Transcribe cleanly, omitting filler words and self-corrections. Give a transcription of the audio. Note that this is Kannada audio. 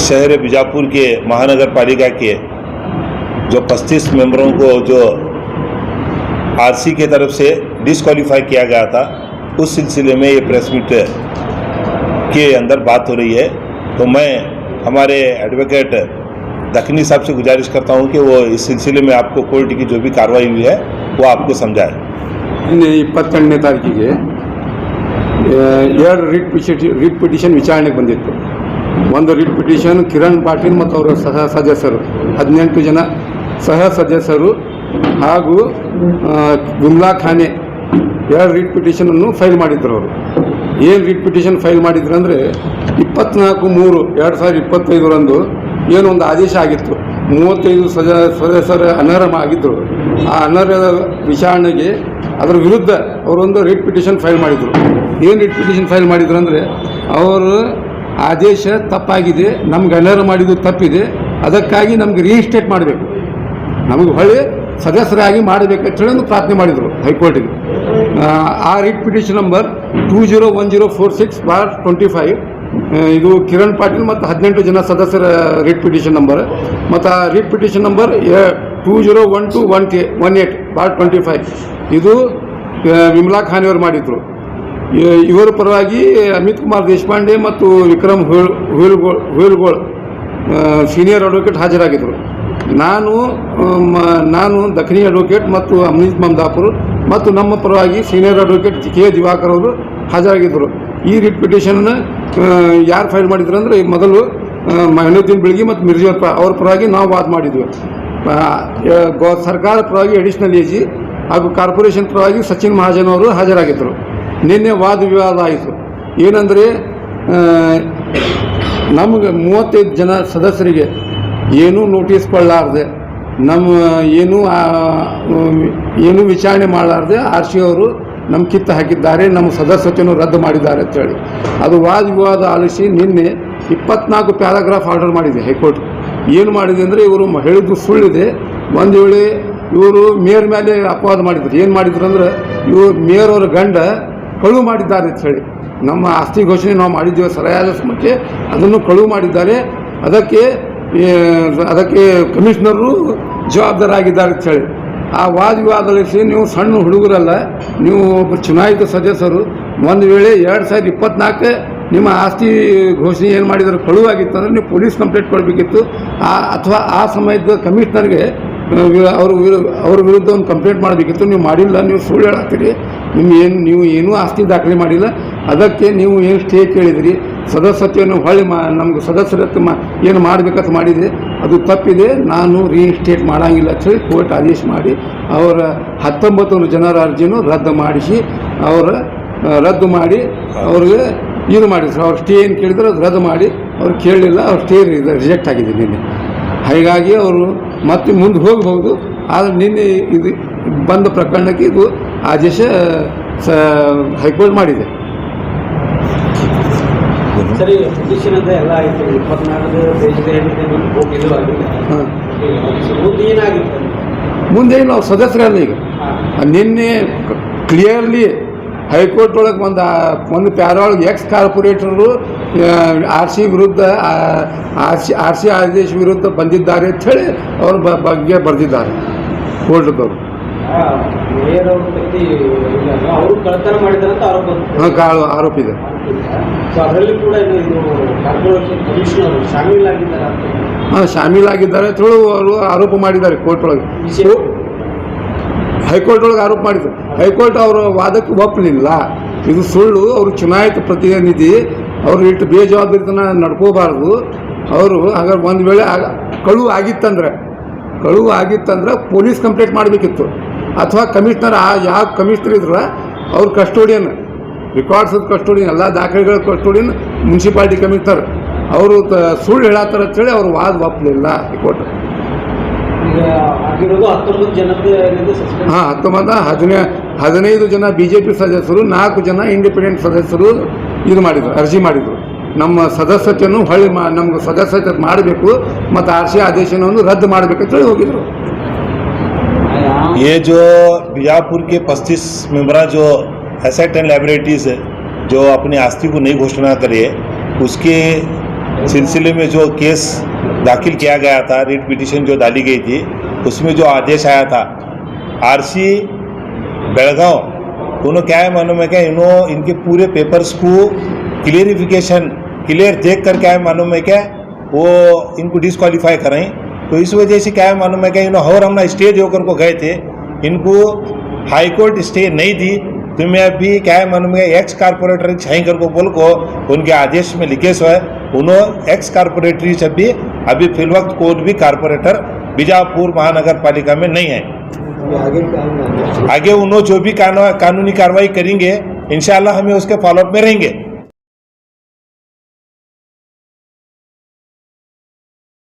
शहर बीजापुर के महानगर पालिका के जो 35 मेंबरों को जो आरसी के तरफ से डिस्क्वालीफाई किया गया था, उस सिलसिले में ये प्रेस मीट के अंदर बात हो रही है। तो मैं हमारे एडवोकेट दखनी साहब से गुजारिश करता हूं कि वो इस सिलसिले में आपको कोर्ट की जो भी कार्रवाई हुई है वो आपको समझाए। 22ನೇ ತಾರೀಕಿಗೆ 2 ರಿಟ್ ಪಿಟಿಷನ್ ವಿಚಾರಣೆಗೆ ಬಂದಿತ್ತು. ಒಂದು ರಿಟ್ ಪಿಟಿಷನ್ ಕಿರಣ್ ಪಾಟೀಲ್ ಮತ್ತು ಅವರ ಸಹ ಸದಸ್ಯರು 18 ಜನ ಸಹ ಸದಸ್ಯರು ಹಾಗೂ ಗುಮ್ಲಾ ಖಾನೆ 2 ರಿಟ್ ಪಿಟಿಷನನ್ನು ಫೈಲ್ ಮಾಡಿದ್ರು. ಅವರು ಏನು ರಿಟ್ ಪಿಟಿಷನ್ ಫೈಲ್ ಮಾಡಿದ್ರು ಅಂದರೆ 24/3/2025 ಏನೊಂದು ಆದೇಶ ಆಗಿತ್ತು. 35 ಸದಸ್ಯರ ಅನರ್ಹ ಆಗಿದ್ದರು. ಆ ಅನರ್ಹದ ವಿಚಾರಣೆಗೆ ಅದರ ವಿರುದ್ಧ ಅವರೊಂದು ರಿಟ್ ಪಿಟಿಷನ್ ಫೈಲ್ ಮಾಡಿದರು. ಏನು ರಿಟ್ ಪಿಟಿಷನ್ ಫೈಲ್ ಮಾಡಿದ್ರು ಅಂದರೆ ಅವರು ಆದೇಶ ತಪ್ಪಾಗಿದೆ, ನಮ್ಗೆ ಅನರ್ಹ ಮಾಡಿದ್ದು ತಪ್ಪಿದೆ, ಅದಕ್ಕಾಗಿ ನಮ್ಗೆ ರೀಸ್ಟೇಟ್ ಮಾಡಬೇಕು, ನಮಗೆ ಹೊಳ್ಳಿ ಸದಸ್ಯರಾಗಿ ಮಾಡಬೇಕಂತೇಳಿ ಒಂದು ಪ್ರಾರ್ಥನೆ ಮಾಡಿದರು ಹೈಕೋರ್ಟಿಗೆ. ಆ ರಿಟ್ ಪಿಟಿಷನ್ ನಂಬರ್ 201046/25 ಇದು ಕಿರಣ್ ಪಾಟೀಲ್ ಮತ್ತು 18 ಜನ ಸದಸ್ಯರ ರಿಟ್ ಪಿಟಿಷನ್ ನಂಬರ್. ಮತ್ತು ಆ ರಿಟ್ ಪಿಟಿಷನ್ ನಂಬರ್ 201218/25 ಇದು ವಿಮಲಾ ಖಾನೆಯವರು ಮಾಡಿದರು. ಇವರ ಪರವಾಗಿ ಅಮಿತ್ ಕುಮಾರ್ ದೇಶಪಾಂಡೆ ಮತ್ತು ವಿಕ್ರಮ್ ಹುಯಿಲ್ಗೋಳ್ ಸೀನಿಯರ್ ಅಡ್ವೊಕೇಟ್ ಹಾಜರಾಗಿದ್ದರು. ನಾನು ದಖನಿ ಅಡ್ವೊಕೇಟ್ ಮತ್ತು ಅಮ್ನೀತ್ ಮಮದಾಪುರ್ ಮತ್ತು ನಮ್ಮ ಪರವಾಗಿ ಸೀನಿಯರ್ ಅಡ್ವೊಕೇಟ್ ಕೆ ದಿವಾಕರ್ ಅವರು ಹಾಜರಾಗಿದ್ದರು. ಈ ರಿಟ್ ಪಿಟಿಷನ್ ಯಾರು ಫೈಲ್ ಮಾಡಿದ್ರು ಅಂದರೆ ಮೊದಲು ಮೈನುದ್ದೀನ್ ಬಿಳ್ಗಿ ಮತ್ತು ಮಿರ್ಜಿ ಅವ್ರ ಪರವಾಗಿ ನಾವು ವಾದ ಮಾಡಿದ್ವಿ. ಸರ್ಕಾರ ಪರವಾಗಿ ಅಡಿಷನಲ್ ಎಜಿ ಹಾಗೂ ಕಾರ್ಪೊರೇಷನ್ ಪರವಾಗಿ ಸಚಿನ್ ಮಹಾಜನ್ ಅವರು ಹಾಜರಾಗಿದ್ದರು. ನಿನ್ನೆ ವಾದ ವಿವಾದ ಆಯಿತು. ಏನಂದರೆ ನಮಗೆ 35 ಜನ ಸದಸ್ಯರಿಗೆ ಏನೂ ನೋಟಿಸ್ ಕೊಡಲಾರ್ದೆ, ಏನೂ ವಿಚಾರಣೆ ಮಾಡಲಾರ್ದೆ RC ಅವರು ನಮ್ಮ ಕಿತ್ತು ಹಾಕಿದ್ದಾರೆ, ನಮ್ಮ ಸದಸ್ಯತೆಯನ್ನು ರದ್ದು ಮಾಡಿದ್ದಾರೆ ಅಂತೇಳಿ ಅದು ವಾದ ವಿವಾದ ಆಲಿಸಿ ನಿನ್ನೆ 24 ಪ್ಯಾರಾಗ್ರಾಫ್ ಆರ್ಡರ್ ಮಾಡಿದೆ ಹೈಕೋರ್ಟ್. ಏನು ಮಾಡಿದೆ ಅಂದರೆ ಇವರು ಹೇಳಿದ್ದು ಸುಳ್ಳಿದೆ. ಒಂದು ವೇಳೆ ಇವರು ಮೇಯರ್ ಮೇಲೆ ಅಪವಾದ ಮಾಡಿದ್ರು. ಏನು ಮಾಡಿದ್ರು ಅಂದರೆ ಇವರು ಮೇಯರ್ ಅವರ ಗಂಡ ಕಳುವು ಮಾಡಿದ್ದಾರೆ ಅಂತ ಹೇಳಿ, ನಮ್ಮ ಆಸ್ತಿ ಘೋಷಣೆ ನಾವು ಮಾಡಿದ್ದೇವೆ ಸರಿಯಾದ ಸಮಯಕ್ಕೆ ಅದನ್ನು ಕಳುವು ಮಾಡಿದ್ದಾರೆ, ಅದಕ್ಕೆ ಕಮಿಷನರು ಜವಾಬ್ದಾರಾಗಿದ್ದಾರೆ ಅಂತ ಹೇಳಿ ಆ ವಾದ ವಿವಾದದಲ್ಲಿ ನೀವು ಸಣ್ಣ ಹುಡುಗರಲ್ಲ, ನೀವು ಒಬ್ಬ ಚುನಾಯಿತ ಸದಸ್ಯರು. ಒಂದು ವೇಳೆ 2024 ನಿಮ್ಮ ಆಸ್ತಿ ಘೋಷಣೆ ಏನು ಮಾಡಿದರೆ ಕಳುವಾಗಿತ್ತು ಅಂದರೆ ನೀವು ಪೊಲೀಸ್ ಕಂಪ್ಲೇಂಟ್ ಕೊಡಬೇಕಿತ್ತು. ಅಥವಾ ಆ ಸಮಯದ ಕಮಿಷನರ್ಗೆ ಅವ್ರ ವಿರುದ್ಧ ಒಂದು ಕಂಪ್ಲೇಂಟ್ ಮಾಡಬೇಕಿತ್ತು. ನೀವು ಮಾಡಿಲ್ಲ, ನೀವು ಸುಳ್ಳು ಹೇಳತ್ತೀರಿ, ನೀವು ಏನೂ ಆಸ್ತಿ ದಾಖಲೆ ಮಾಡಿಲ್ಲ. ಅದಕ್ಕೆ ನೀವು ಏನು ಸ್ಟೇ ಕೇಳಿದಿರಿ, ಸದಸ್ಯತೆಯನ್ನು ಹೊಳ್ಳಿ ನಮ್ಗೆ ಸದಸ್ಯರತ್ತು ಏನು ಮಾಡಬೇಕಂತ ಮಾಡಿದೆ, ಅದು ತಪ್ಪಿದೆ, ನಾನು ರೀಇನ್ಸ್ಟೇಟ್ ಮಾಡೋಂಗಿಲ್ಲ ಅಂತೇಳಿ ಕೋರ್ಟ್ ಆದೇಶ ಮಾಡಿ ಅವರ 19 ಜನರ ಅರ್ಜಿಯನ್ನು ರದ್ದು ಮಾಡಿ ಅವ್ರಿಗೆ ಇದು ಮಾಡಿದ್ರು. ಅವ್ರು ಸ್ಟೇ ಏನು ಕೇಳಿದ್ರು ಅದು ರದ್ದು ಮಾಡಿ, ಅವ್ರು ಕೇಳಲಿಲ್ಲ, ಅವ್ರು ಸ್ಟೇ ರಿಜೆಕ್ಟ್ ಆಗಿದೆ ನಿನ್ನೆ. ಹಾಗಾಗಿ ಅವರು ಮತ್ತೆ ಮುಂದೆ ಹೋಗಬಹುದು. ಆದರೆ ನಿನ್ನೆ ಇದು ಬಂದ ಪ್ರಕರಣಕ್ಕೆ ಇದು ಆದೇಶ ಹೈಕೋರ್ಟ್ ಮಾಡಿದೆ. ಸರಿ, ಪಿಟಿಷನ್ ಅಂತ ಎಲ್ಲ ಆಯಿತು, 24 ಮುಂದೆ ನಾವು ಸದಸ್ಯರಲ್ಲ. ಈಗ ನಿನ್ನೆ ಕ್ಲಿಯರ್ಲಿ ಹೈಕೋರ್ಟ್ ಒಳಗೆ ಒಂದು ಪ್ಯಾರಾ ಒಳಗೆ ಎಕ್ಸ್ ಕಾರ್ಪೊರೇಟರು RC ವಿರುದ್ಧ RC ಆದೇಶ ವಿರುದ್ಧ ಬಂದಿದ್ದಾರೆ ಅಂಥೇಳಿ ಅವ್ರ ಬಗ್ಗೆ ಬರೆದಿದ್ದಾರೆ ಕೋರ್ಟ್ದವರು. ಆರೋಪ ಇದೆ. ಶಾಮೀಲಾಗಿದ್ದಾರೆ ಅಂತೇಳಿ ಅವರು ಆರೋಪ ಮಾಡಿದ್ದಾರೆ ಕೋರ್ಟ್ ಒಳಗೆ. ಹೈಕೋರ್ಟ್ ಒಳಗೆ ಆರೋಪ ಮಾಡಿದ್ರು. ಹೈಕೋರ್ಟ್ ಅವರ ವಾದಕ್ಕೆ ಒಪ್ಪಲಿಲ್ಲ. ಇದು ಸುಳ್ಳು, ಅವರು ಚುನಾಯಿತ ಪ್ರತಿನಿಧಿ, ಅವರು ಇಟ್ಟು ಬೇಜವಾಬ್ದಾರಿತನ ನಡ್ಕೋಬಾರ್ದು. ಅವರು ಹಾಗಾದ್ರೆ ಒಂದು ವೇಳೆ ಕಳುವು ಆಗಿತ್ತಂದ್ರೆ ಪೊಲೀಸ್ ಕಂಪ್ಲೇಂಟ್ ಮಾಡಬೇಕಿತ್ತು. ಅಥವಾ ಕಮಿಷನರ್, ಯಾವ ಕಮಿಷನರ್ ಇದ್ರ ಅವ್ರ ಕಸ್ಟೋಡಿಯನ್, ರೆಕಾರ್ಡ್ಸ್ ಕಸ್ಟೋಡಿಯನ್, ಎಲ್ಲ ದಾಖಲೆಗಳ ಕಸ್ಟೋಡಿಯನ್ ಮುನ್ಸಿಪಾಲಿಟಿ ಕಮಿಷನರ್, ಅವರು ಸುಳ್ಳು ಹೇಳತ್ತಾರ ಅಂತೇಳಿ ಅವ್ರ ವಾದ ಒಪ್ಪಲಿಲ್ಲ ಹೈಕೋರ್ಟ್. 15 ಜನ BJP ಸದಸ್ಯರು, 4 ಜನ ಇಂಡಿಪೆಂಡೆಂಟ್ ಸದಸ್ಯರು ಅರ್ಜಿ ಮಾಡಿದರು. ನಮ್ಮ ಸದಸ್ಯತೆಯನ್ನು ಹೊಳ್ಳಿ ನಮ್ಗೆ ಸದಸ್ಯತೆ ಮಾಡಬೇಕು ಮತ್ತು RC ಆದೇಶವನ್ನು ರದ್ದು ಮಾಡಬೇಕಂತೇಳಿ ಹೋಗಿದ್ರು. ये जो बीजापुर के 35 मेंबर जो एसेट एंड लाइबिलिटीज़ जो अपनी आस्ती को नहीं घोषणा करे, उसके सिलसिले में जो केस दाखिल किया गया था, रिट पिटीशन जो डाली गई थी, उसमें जो आदेश आया था आरसी बेलगांव, उन्होंने क्या है मालूम है क्या, इनके पूरे पेपर्स को क्लियर देख कर क्या है मालूम है क्या, वो इनको डिस्क्वालीफाई करें। तो इस वजह से क्या है मालूम है क्या, और हम स्टे देकर को गए थे, इनको हाई कोर्ट स्टे नहीं दी, तो मैं अभी क्या है मालूम है एक्स कारपोरेटर छाई कर को बोल को उनके आदेश में लिखे सो है, उन्होंने एक्स कारपोरेटरी से भी अभी फिलवक्त कोई भी कारपोरेटर बीजापुर महानगर पालिका में नहीं है। आगे उन्होंने जो भी कानूनी कार्रवाई करेंगे इंशाल्लाह हमें उसके फॉलोअप में रहेंगे।